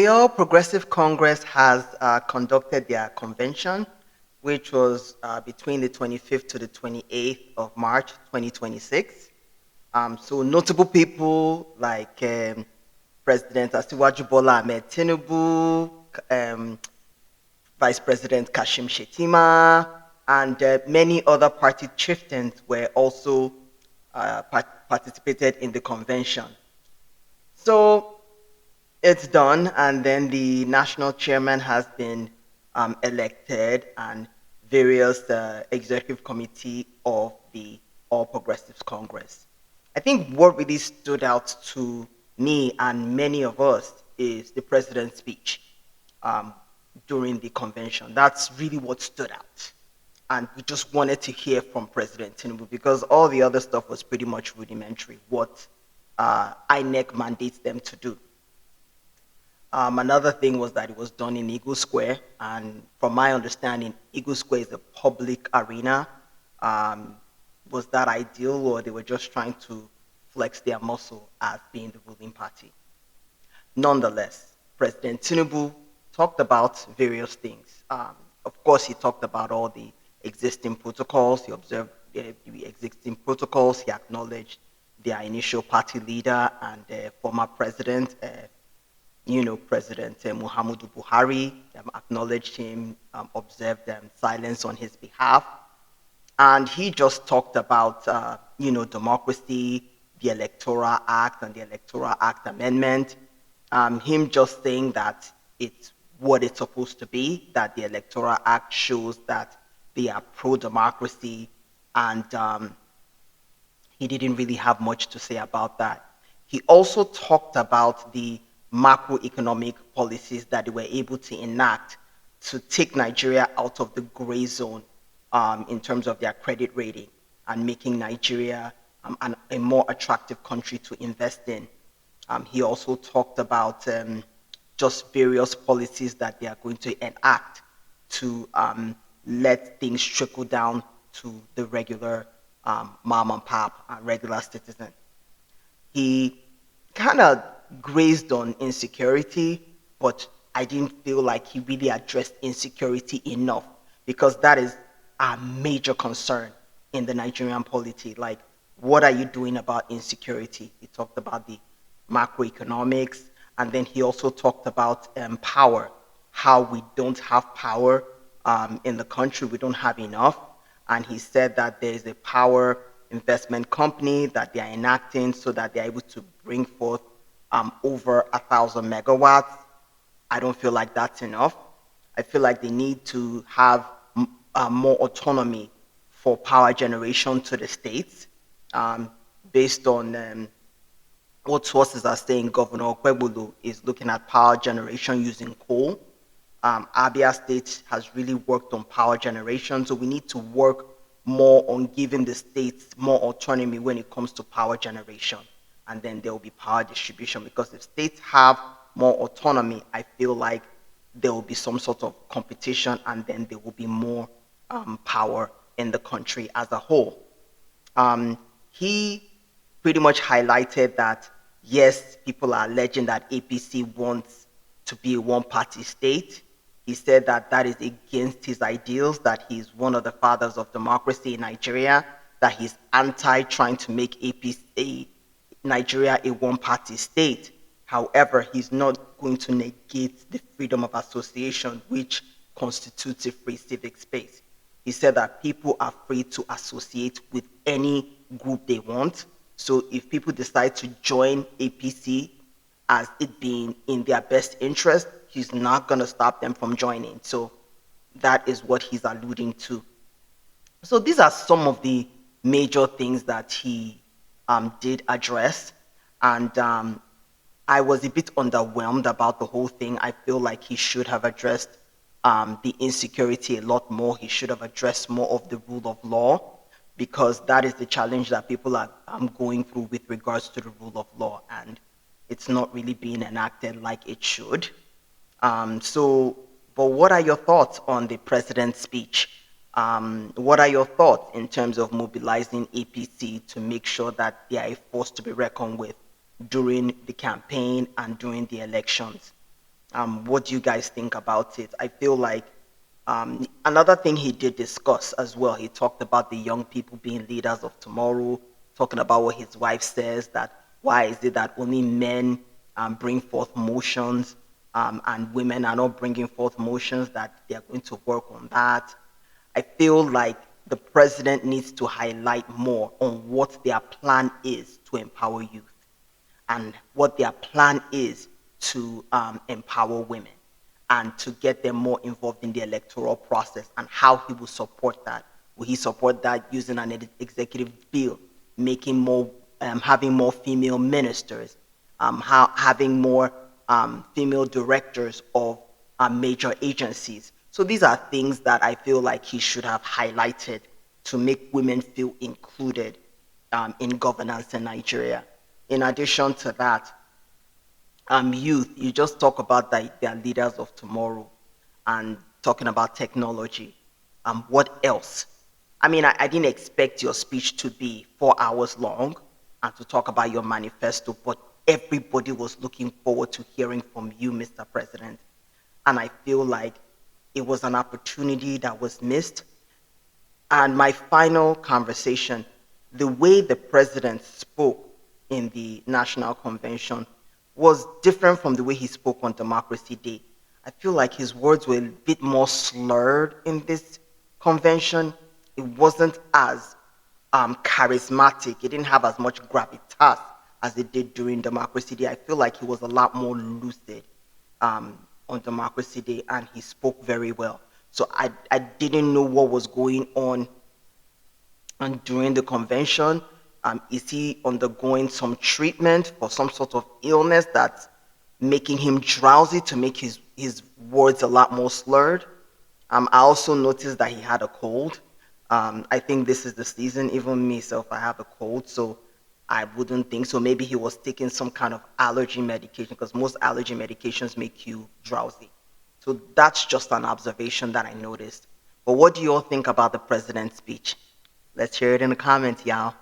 the All Progressive Congress has conducted their convention, which was between the 25th to the 28th of March 2026. So notable people like President Bola Ahmed Tinubu, um, Vice President Kashim Shettima, and many other party chieftains were also participated in the convention. So it's done, and then the national chairman has been elected, and various executive committee of the All Progressives Congress. I think what really stood out to me and many of us is the president's speech um, during the convention. That's really what stood out. And we just wanted to hear from President Tinubu because all the other stuff was pretty much rudimentary, what INEC mandates them to do. Another thing was that it was done in Eagle Square, and from my understanding, Eagle Square is a public arena. Um, was that ideal, or they were just trying to flex their muscle as being the ruling party? Nonetheless, President Tinubu talked about various things. Of course, he talked about all the existing protocols. He observed the existing protocols. He acknowledged their initial party leader and former president, President Muhammadu Buhari, acknowledged him, observed silence on his behalf. And he just talked about, democracy, the Electoral Act and the Electoral Act amendment. Him just saying that it's what it's supposed to be, that the Electoral Act shows that they are pro-democracy, and he didn't really have much to say about that. He also talked about the macroeconomic policies that they were able to enact to take Nigeria out of the gray zone in terms of their credit rating and making Nigeria a more attractive country to invest in. He also talked about just various policies that they are going to enact to let things trickle down to the regular mom and pop and regular citizen. He kind of grazed on insecurity, but I didn't feel like he really addressed insecurity enough because that is a major concern in the Nigerian polity. Like, what are you doing about insecurity? He talked about the macroeconomics, and then he also talked about power, how we don't have power in the country, we don't have enough. And he said that there is a power investment company that they are enacting so that they're able to bring forth over 1,000 megawatts. I don't feel like that's enough. I feel like they need to have more autonomy for power generation to the states, based on what sources are saying. Governor Okpebholo is looking at power generation using coal. Abia State has really worked on power generation, so we need to work more on giving the states more autonomy when it comes to power generation. And then there will be power distribution, because if states have more autonomy, I feel like there will be some sort of competition, and then there will be more power in the country as a whole. He pretty much highlighted that, yes, people are alleging that APC wants to be a one-party state. He said that that is against his ideals, that he's one of the fathers of democracy in Nigeria, that he's anti trying to make APC Nigeria a one-party state. However, he's not going to negate the freedom of association, which constitutes a free civic space. He said that people are free to associate with any group they want. So if people decide to join APC as it being in their best interest, he's not going to stop them from joining. So that is what he's alluding to. So these are some of the major things that he did address. And I was a bit underwhelmed about the whole thing. I feel like he should have addressed the insecurity a lot more. He should have addressed more of the rule of law, because that is the challenge that people are going through with regards to the rule of law, and it's not really being enacted like it should. But what are your thoughts on the president's speech? What are your thoughts in terms of mobilizing APC to make sure that they are a force to be reckoned with during the campaign and during the elections? What do you guys think about it? I feel like another thing he did discuss as well, he talked about the young people being leaders of tomorrow, talking about what his wife says, that why is it that only men bring forth motions and women are not bringing forth motions, that they are going to work on that. I feel like the president needs to highlight more on what their plan is to empower youth and what their plan is to empower women and to get them more involved in the electoral process, and how he will support that. Will he support that using an executive bill, making more, having more female ministers, having more female directors of major agencies? So these are things that I feel like he should have highlighted to make women feel included in governance in Nigeria. In addition to that, youth, you just talk about that they're leaders of tomorrow and talking about technology. What else? I mean, I didn't expect your speech to be 4 hours long and to talk about your manifesto, but everybody was looking forward to hearing from you, Mr. President. And I feel like it was an opportunity that was missed. And my final conversation, the way the president spoke in the National Convention was different from the way he spoke on Democracy Day. I feel like his words were a bit more slurred in this convention. It wasn't as charismatic. It didn't have as much gravitas as it did during Democracy Day. I feel like he was a lot more lucid on Democracy Day, and he spoke very well. So I didn't know what was going on and during the convention. Is he undergoing some treatment for some sort of illness that's making him drowsy to make his words a lot more slurred? I also noticed that he had a cold. I think this is the season. Even myself, I have a cold, so I wouldn't think so. Maybe he was taking some kind of allergy medication, because most allergy medications make you drowsy. So that's just an observation that I noticed. But what do you all think about the president's speech? Let's hear it in the comments, y'all.